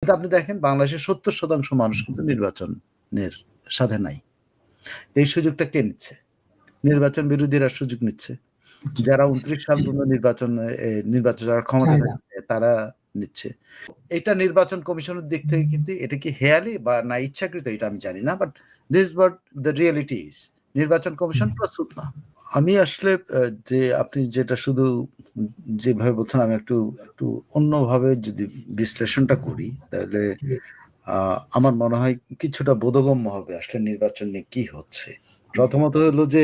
কিন্তু আপনি দেখেন বাংলাদেশের ৭০% মানুষ কিন্তু নির্বাচনের সাথে নাই। এই সুযোগটা কে নিচ্ছে? নির্বাচন বিরোধীরা সুযোগ নিচ্ছে। যারা ২৯ সাল পর্যন্ত নির্বাচন যারা ক্ষমতায় থাকছে তারা নিচ্ছে। এটা নির্বাচন কমিশনের দিক থেকে কিন্তু এটা কি হেয়ালি বা না ইচ্ছাকৃত এটা আমি জানি না। But this what the reality is. নির্বাচন কমিশন প্রস্তুত না। আমি আসলে যে আপনি যেটা শুধু যেভাবে বলছেন আমি একটু অন্যভাবে যদি বিশ্লেষণটা করি তাহলে আমার মনে হয় কিছুটা বোধগম্য হবে আসলে নির্বাচন নিয়ে কি হচ্ছে। প্রথমত হলো যে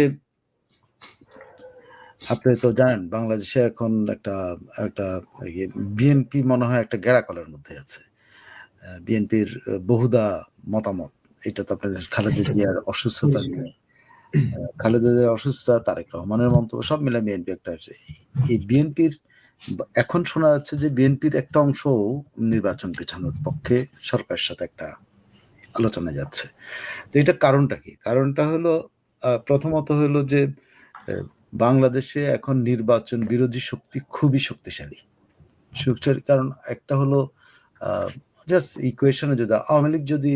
আপনি তো জানেন বাংলাদেশে এখন একটা বিএনপি মনে হয় একটা গেঁড়াকলের মধ্যে আছে। বিএনপির বহুদা মতামত এটা তো আপনাদের খালেদা জিয়ার অসুস্থতা নিয়ে খালেদা জিয়ার অসুস্থতা, তারেক রহমানের মন্তব্য সব মিলে বিএনপি একটা আছে। এই বিএনপির এখন শোনা যাচ্ছে যে বিএনপির একটা অংশ নির্বাচন পেছানোর পক্ষে সরকারের সাথে একটা আলোচনা যাচ্ছে। তো এটা কারণটা কি? কারণটা হলো প্রথমত হলো যে বাংলাদেশে এখন নির্বাচন বিরোধী শক্তি খুবই শক্তিশালী। কারণ একটা হলো জাস্ট ইকুয়েশনে যদি আওয়ামী লীগ যদি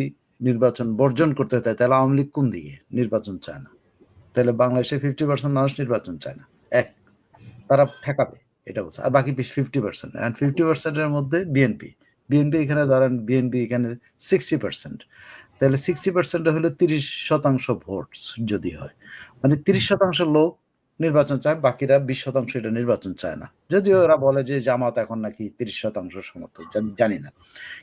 নির্বাচন বর্জন করতে চায় তাহলে আওয়ামী লীগ কোন দিকে? নির্বাচন চায় না। তাহলে বাংলাদেশে 50% মানুষ নির্বাচন চায় না। তারা ঠেকাবে এটা বলছে। আর বাকি 50% and 50% এর মধ্যে বিএনপি এখানে ধরেন বিএনপি এখানে 60%। তাহলে 60% হলে 30% ভোট যদি হয়, মানে 30% লোক নির্বাচন চায়, বাকিরা 20% এটা নির্বাচন চায় না। যদিও ওরা বলে যে জামাত এখন নাকি 30% সমর্থক, জানি না।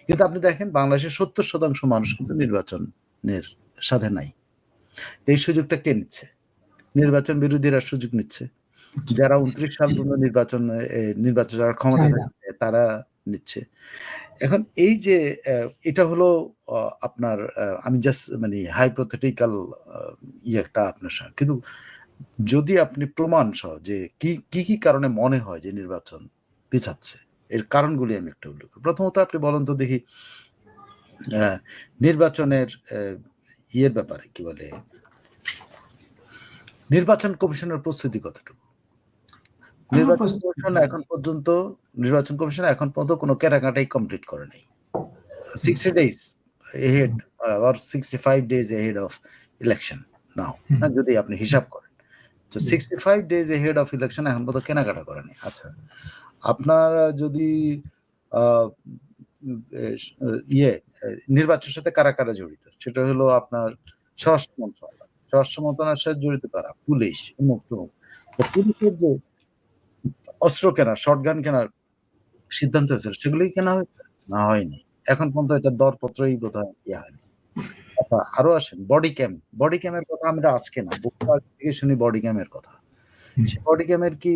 কিন্তু আপনি দেখেন বাংলাদেশের 70% মানুষ কিন্তু নির্বাচনের সাথে নাই। এই সুযোগটা কে নিচ্ছে? নির্বাচন বিরোধীরা সুযোগ নিচ্ছে। যারা ২৯ সাল পর্যন্ত নির্বাচন যারা ক্ষমতায় থাকছে তারা নিচ্ছে। এখন এই যে এটা হলো আপনার আমি জাস্ট মানে হাইপোথেটিক্যাল একটা আপনার কিন্তু যদি আপনি প্রমাণ সহ যে কি কারণে মনে হয় যে নির্বাচন পিছাচ্ছে এর কারণগুলি আমি একটু উল্লেখ করি। প্রথমত আপনি বলেন তো দেখি নির্বাচনের ইয়ের ব্যাপারে কি বলে নির্বাচন কমিশনের প্রস্তুতি কতটুকু? নির্বাচন কমিশন এখন পর্যন্ত কোনো কেনাকাটাই কমপ্লিট করে নাই। 60 days ahead or 65 days ahead of election now, যদি আপনি হিসাব করেন তো 65 days ahead of election এখন পর্যন্ত কেনাকাটা করেনি। আচ্ছা, আপনার যদি নির্বাচনের সাথে কারা কারা জড়িত সেটা হলো আপনার স্বরাষ্ট্র মন্ত্রণালয়ের সাথে জড়িত কারা? পুলিশ, মুক্ত পুলিশের যে অস্ত্র কেনা, শটগান কেনার সিদ্ধান্ত হয়েছিল সেগুলোই কেনা হয়েছে না হয়নি এখন পর্যন্ত। এটা দরপত্রই বোধহয় ইয়ে হয়নি। আচ্ছা, আরো আসেন বডি ক্যামের কথা আমরা আজকে না বহু আগে থেকে শুনি বডি ক্যামের কথা। সে বডি ক্যামের কি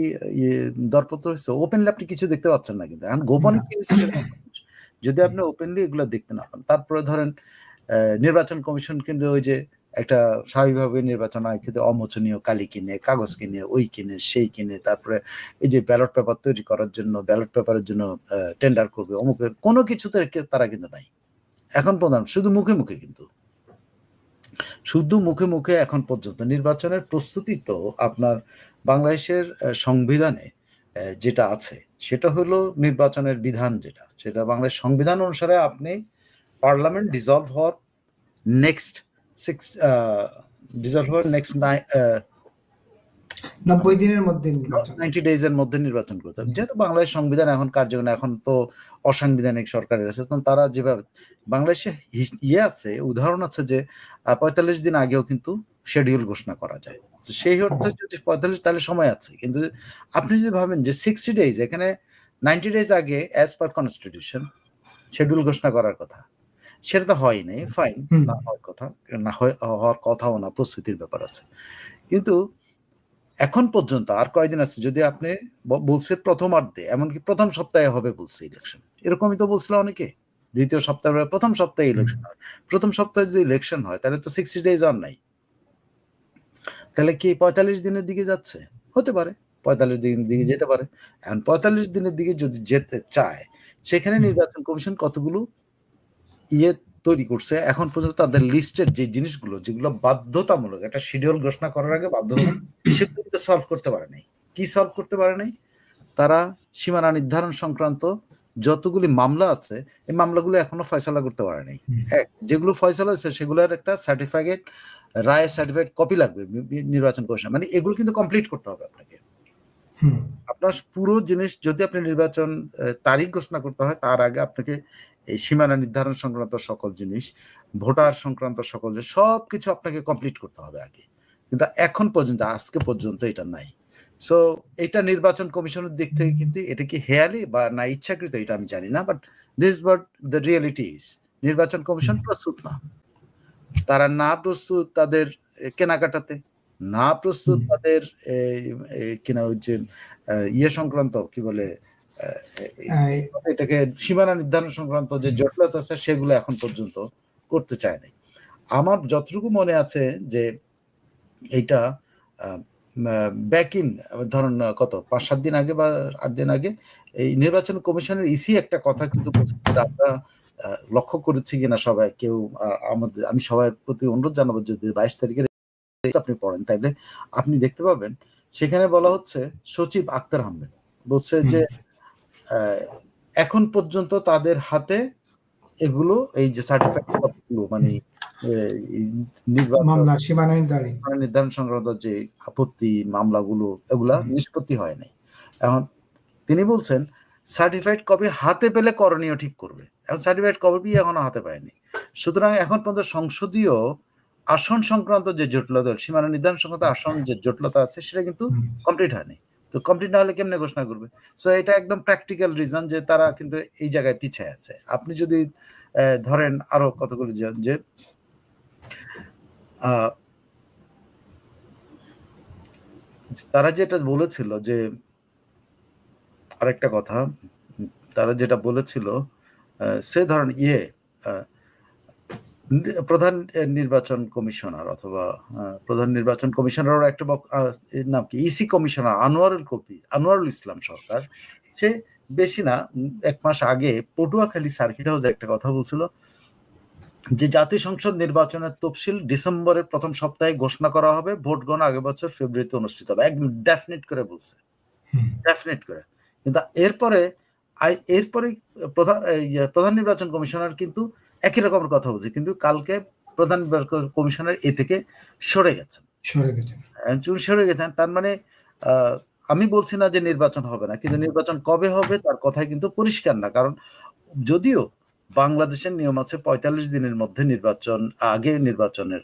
দরপত্র হয়েছে? ওপেনলি আপনি কিছু দেখতে পাচ্ছেন না, কিন্তু এখন গোপনে কি হয়েছে যদি আপনি ওপেনলি এগুলো দেখতে না পান। তারপরে ধরেন নির্বাচন কমিশন কিন্তু ওই যে একটা স্বাভাবিকভাবে নির্বাচন আয় কিন্তু অমোচনীয় কালি কিনে, কাগজ কিনে, ওই কিনে, সেই কিনে, তারপরে এই যে ব্যালট পেপার তৈরি করার জন্য ব্যালট পেপারের জন্য টেন্ডার করবে, অমুকের কোনো কিছুতে তারা কিন্তু নাই এখন প্রধান, শুধু মুখে মুখে। কিন্তু শুধু মুখে মুখে এখন পর্যন্ত নির্বাচনের প্রস্তুতি তো আপনার বাংলাদেশের সংবিধানে যেটা আছে সেটা হলো নির্বাচনের বিধান, যেটা বাংলাদেশ সংবিধান অনুসারে আপনি পার্লামেন্ট ডিসলভ হওয়ার নেক্সট 90 দিনের মধ্যে 90 days এর মধ্যে নির্বাচন করতে হবে। যেহেতু বাংলাদেশ সংবিধান এখন কার্যকর, এখন তো অসাংবিধানিক সরকারের আছে, তখন তারা যেভাবে বাংলাদেশে আছে উদাহরণ আছে যে 45 দিন আগেও কিন্তু শিডিউল ঘোষণা করা যায়। তো সেই অর্থে যদি 45 তাহলে সময় আছে। কিন্তু আপনি যদি ভাবেন যে 60 days, এখানে 90 days আগে অ্যাজ পার কনস্টিটিউশন শিডিউল ঘোষণা করার কথা, সেটা তো হয়নি। ফাইন, না হওয়ার কথাও না, প্রস্তুতির ব্যাপার আছে। কিন্তু এখন পর্যন্ত আর কয়দিন আছে? যদি আপনি বলছে প্রথমার্ধে, এমনকি প্রথম সপ্তাহে হবে বলছে ইলেকশন, এরকমই তো বলছিল অনেকে। দ্বিতীয় সপ্তাহে, প্রথম সপ্তাহে ইলেকশন হয়। প্রথম সপ্তাহে যদি ইলেকশন হয় তাহলে তো 60 days আর নাই। তাহলে কি 45 দিনের দিকে যাচ্ছে? হতে পারে 45 দিনের দিকে যেতে পারে। এখন 45 দিনের দিকে যদি যেতে চায়, সেখানে নির্বাচন কমিশন কতগুলো তৈরি করছে এখন পর্যন্ত। তাদের লিস্টের যে জিনিসগুলো যেগুলো বাধ্যতামূলক একটা শিডিউল ঘোষণা করার আগে বাধ্যতামূলক, সেগুলো তো সলভ করতে পারে নাই। কি সলভ করতে পারে নাই? তারা সীমানা নির্ধারণ সংক্রান্ত যতগুলি মামলা আছে এই মামলাগুলো এখনো ফয়সালা করতে পারে নাই। এক, যেগুলো ফয়সালা হয়েছে সেগুলোর একটা সার্টিফিকেট, রায় সার্টিফিকেট কপি লাগবে নির্বাচন কমিশন, মানে এগুলো কিন্তু কমপ্লিট করতে হবে আপনাকে। আপনার পুরো জিনিস যদি আপনি নির্বাচন তারিখ ঘোষণা করতে হয় তার আগে আপনাকে এই সীমানা নির্ধারণ সংক্রান্ত সকল জিনিস, ভোটার সংক্রান্ত সকল জিনিস সবকিছু আপনাকে কমপ্লিট করতে হবে আগে, কিন্তু এখন পর্যন্ত আজকে পর্যন্ত এটা নাই। সো এটা নির্বাচন কমিশনের দিক থেকে কিন্তু এটা কি হেয়ালি বা না ইচ্ছাকৃত এটা আমি জানি না, but this but the reality is নির্বাচন কমিশন প্রস্তুত না। তারা না প্রস্তুত তাদের কেনাকাটাতে, না প্রস্তুত তাদের কিনা ওই যে ইয়ে সংক্রান্ত কি বলে এটাকে সীমানা নির্ধারণ সংক্রান্ত যে জটিলতা আছে সেগুলো এখন পর্যন্ত করতে চায় নাই। আমার যতটুকু মনে আছে যে এইটা ব্যাক ইন ধরুন কত 5-7 দিন আগে বা 8 দিন আগে এই নির্বাচন কমিশনের ইসি একটা কথা কিন্তু আমরা লক্ষ্য করেছি কিনা সবাই কেউ আমাদের, আমি সবার প্রতি অনুরোধ জানাবো যদি 22 তারিখের আপনি পড়েন তাইলে আপনি দেখতে পাবেন সেখানে বলা হচ্ছে সচিব আক্তার আহমেদ বলছে যে এখন পর্যন্ত তাদের হাতে এগুলো এই যে সার্টিফিকেট মানে সীমানা নির্ধারণ সংক্রান্ত যে আপত্তি মামলাগুলো এগুলা নিষ্পত্তি হয় নাই। এখন তিনি বলছেন সার্টিফাইড কপি হাতে পেলে করণীয় ঠিক করবে, এখন সার্টিফাইড কপি এখনো হাতে পায়নি। সুতরাং এখন পর্যন্ত সংসদীয় আসন সংক্রান্ত যে জটিলতা, সীমানা নির্ধারণ সংক্রান্ত আসন যে জটিলতা আছে সেটা কিন্তু কমপ্লিট হয়নি। তো কমপ্লিট না হলে কেমনে ঘোষণা করবে? সো এটা একদম প্র্যাকটিক্যাল রিজন যে তারা কিন্তু এই জায়গায় পিছিয়ে আছে। আপনি যদি ধরেন আরো কতগুলো যে তারা যেটা বলেছিল যে আরেকটা কথা, তারা যেটা বলেছিল সে ধরেন প্রধান নির্বাচন কমিশনার অথবা প্রধান নির্বাচন কমিশনার একটা নাম কি ইসি কমিশনার আনোয়ারুল ইসলাম সরকার, সে বেশি না 1 মাস আগে পটুয়াখালী সার্কিট হাউসে একটা কথা বলছিল যে জাতীয় সংসদ নির্বাচনের তফসিল ডিসেম্বরের প্রথম সপ্তাহে ঘোষণা করা হবে, ভোট গণনা আগের বছর ফেব্রুয়ারিতে অনুষ্ঠিত হবে, একদম ডেফিনেট করে বলছে, ডেফিনেট করে। কিন্তু এরপরে প্রধান নির্বাচন কমিশনার কিন্তু একই রকমের কথা বলছে, কিন্তু কালকে প্রধান নির্বাচন কমিশনার এ থেকে সরে গেছেন। তার মানে আমি বলছি না যে নির্বাচন হবে না, কিন্তু নির্বাচন কবে হবে তার কথাই কিন্তু পরিষ্কার না। কারণ যদিও বাংলাদেশের নিয়ম আছে 45 দিনের মধ্যে নির্বাচনের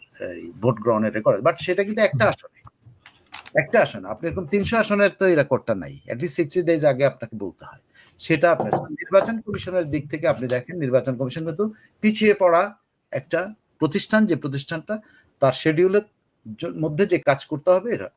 ভোট গ্রহণের রেকর্ড, বাট সেটা কিন্তু একটা আসন আপনি এরকম 300 আসনের তো এই রেকর্ডটা নাই, অ্যাটলিস্ট 60 ডেজ আগে আপনাকে বলতে হয়। সেটা আপনার নির্বাচন কমিশনের দিক থেকে আপনি দেখেন নির্বাচন কমিশন কিন্তু পিছিয়ে পড়া একটা প্রতিষ্ঠান, যে প্রতিষ্ঠানটা তার শিডিউলের মধ্যে যে কাজ করতে হবে এটা